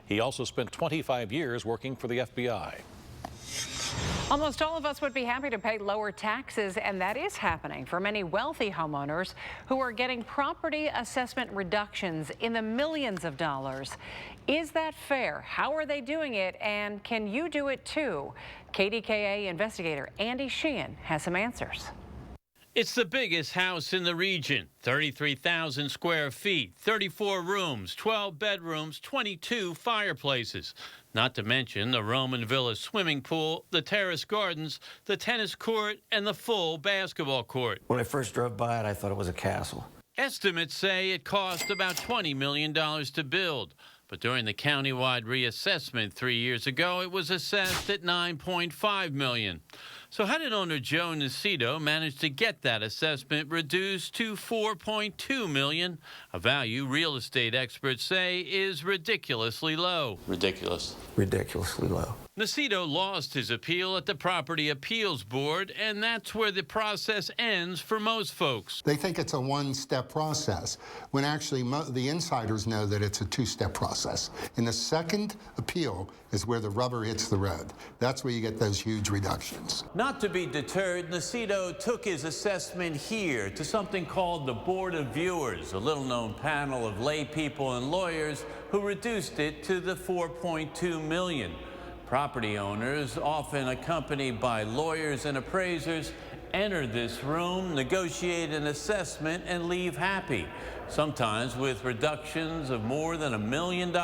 He also spent 25 years working for the FBI. Almost all of us would be happy to pay lower taxes, and that is happening for many wealthy homeowners who are getting property assessment reductions in the millions of dollars. Is that fair? How are they doing it? And can you do it too? KDKA investigator Andy Sheehan has some answers. It's the biggest house in the region, 33,000 square feet, 34 rooms, 12 bedrooms, 22 fireplaces. Not to mention the Roman Villa swimming pool, the terrace gardens, the tennis court, and the full basketball court. When I first drove by it, I thought it was a castle. Estimates say it cost about $20 million to build. But during the countywide reassessment 3 years ago, it was assessed at $9.5 million. So how did owner Joe Nacito manage to get that assessment reduced to $4.2 million, a value real estate experts say is ridiculously low? Ridiculous. Ridiculously low. Nacito lost his appeal at the Property Appeals Board, and that's where the process ends for most folks. They think it's a one-step process, when actually the insiders know that it's a two-step process. And the second appeal is where the rubber hits the road. That's where you get those huge reductions. Not to be deterred, Nacito took his assessment here to something called the Board of Viewers, a little-known panel of lay people and lawyers who reduced it to the $4.2 million. Property owners, often accompanied by lawyers and appraisers, enter this room, negotiate an assessment, and leave happy, sometimes with reductions of more than $1 million.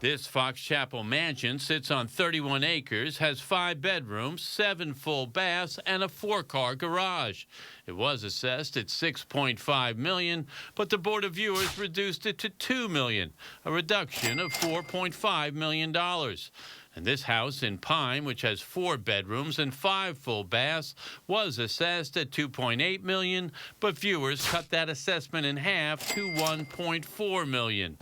This Fox Chapel mansion sits on 31 acres, has 5 bedrooms, 7 full baths, and a 4-car garage. It was assessed at $6.5 million, but the Board of Viewers reduced it to $2 million, a reduction of $4.5 million. And this house in Pine, which has 4 bedrooms and 5 full baths, was assessed at $2.8 million, but viewers cut that assessment in half to $1.4 million.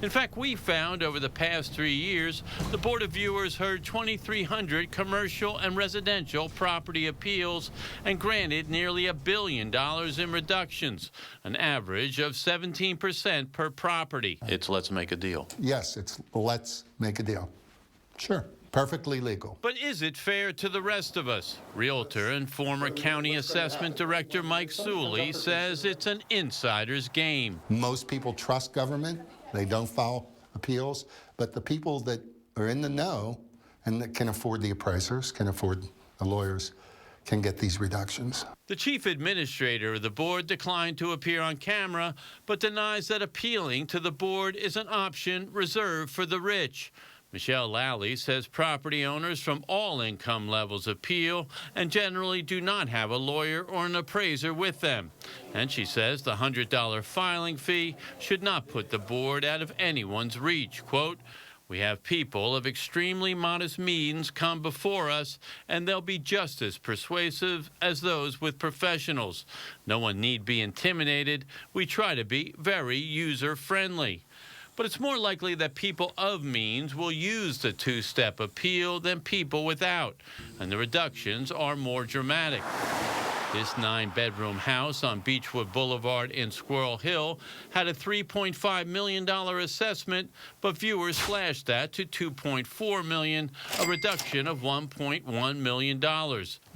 In fact, we found over the past 3 years, the Board of Viewers heard 2,300 commercial and residential property appeals and granted nearly $1 billion in reductions, an average of 17% per property. It's let's make a deal. Yes, it's let's make a deal. Sure. Perfectly legal. But is it fair to the rest of us? Realtor and former county assessment director Mike Suley says it's an insider's game. Most people trust government. They don't file appeals. But the people that are in the know and that can afford the appraisers, can afford the lawyers, can get these reductions. The chief administrator of the board declined to appear on camera, but denies that appealing to the board is an option reserved for the rich. Michelle Lally says property owners from all income levels appeal and generally do not have a lawyer or an appraiser with them. And she says the $100 filing fee should not put the board out of anyone's reach. Quote, "We have people of extremely modest means come before us, and they'll be just as persuasive as those with professionals. No one need be intimidated. We try to be very user-friendly." But it's more likely that people of means will use the two-step appeal than people without, and the reductions are more dramatic. This 9-bedroom house on Beechwood Boulevard in Squirrel Hill had a $3.5 million assessment, but viewers slashed that to $2.4 million, a reduction of $1.1 million.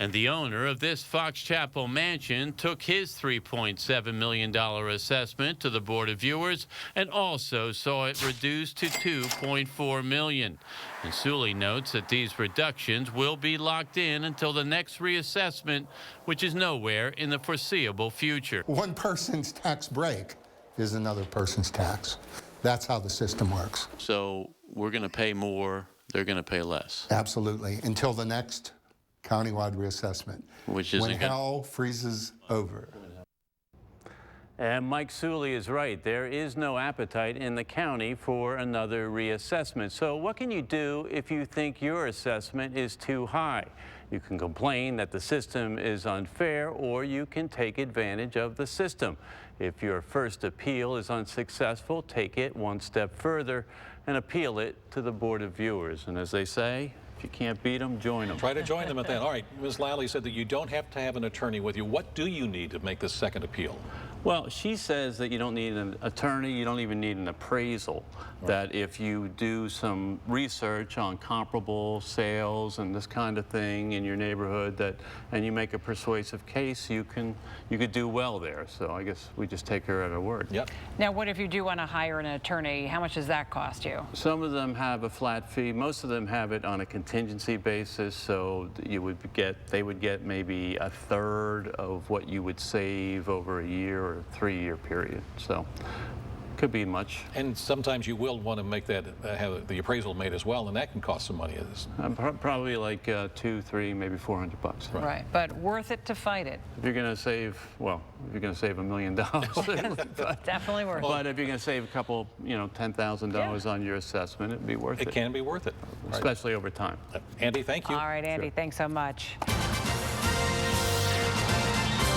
And the owner of this Fox Chapel mansion took his $3.7 million assessment to the Board of Viewers and also saw it reduced to $2.4 million. And Suley notes that these reductions will be locked in until the next reassessment, which is nowhere in the foreseeable future. One person's tax break is another person's tax. That's how the system works. So we're going to pay more, they're going to pay less. Absolutely, until the next countywide reassessment, Which isn't when good. hell freezes over. And Mike Suley is right. There is no appetite in the county for another reassessment. So what can you do if you think your assessment is too high? You can complain that the system is unfair, or you can take advantage of the system. If your first appeal is unsuccessful, take it one step further and appeal it to the Board of Viewers. And as they say, if you can't beat them, join them. Try to join them at that. All right, Ms. Lally said that you don't have to have an attorney with you. What do you need to make this second appeal? Well, she says that you don't need an attorney, you don't even need an appraisal. Right. That if you do some research on comparable sales and this kind of thing in your neighborhood, and you make a persuasive case, you could do well there. So I guess we just take her at her word. Yep. Now, what if you do want to hire an attorney? How much does that cost you? Some of them have a flat fee. Most of them have it on a contingency basis. So they would get maybe a third of what you would save over a year or 3-year period. So could be much. And sometimes you will want to make that, have the appraisal made as well, and that can cost some money. Probably like $200, $300, maybe $400. Right, but worth it to fight it. If you're going to save, well, if you're going to save $1 million, definitely worth it. But if you're going to save a couple, $10,000 on your assessment, it'd be worth it. It can be worth it, especially over time. Andy, thank you. All right, Andy, thanks so much.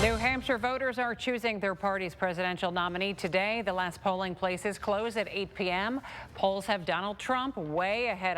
New Hampshire voters are choosing their party's presidential nominee today. The last polling places close at 8 p.m. Polls have Donald Trump way ahead.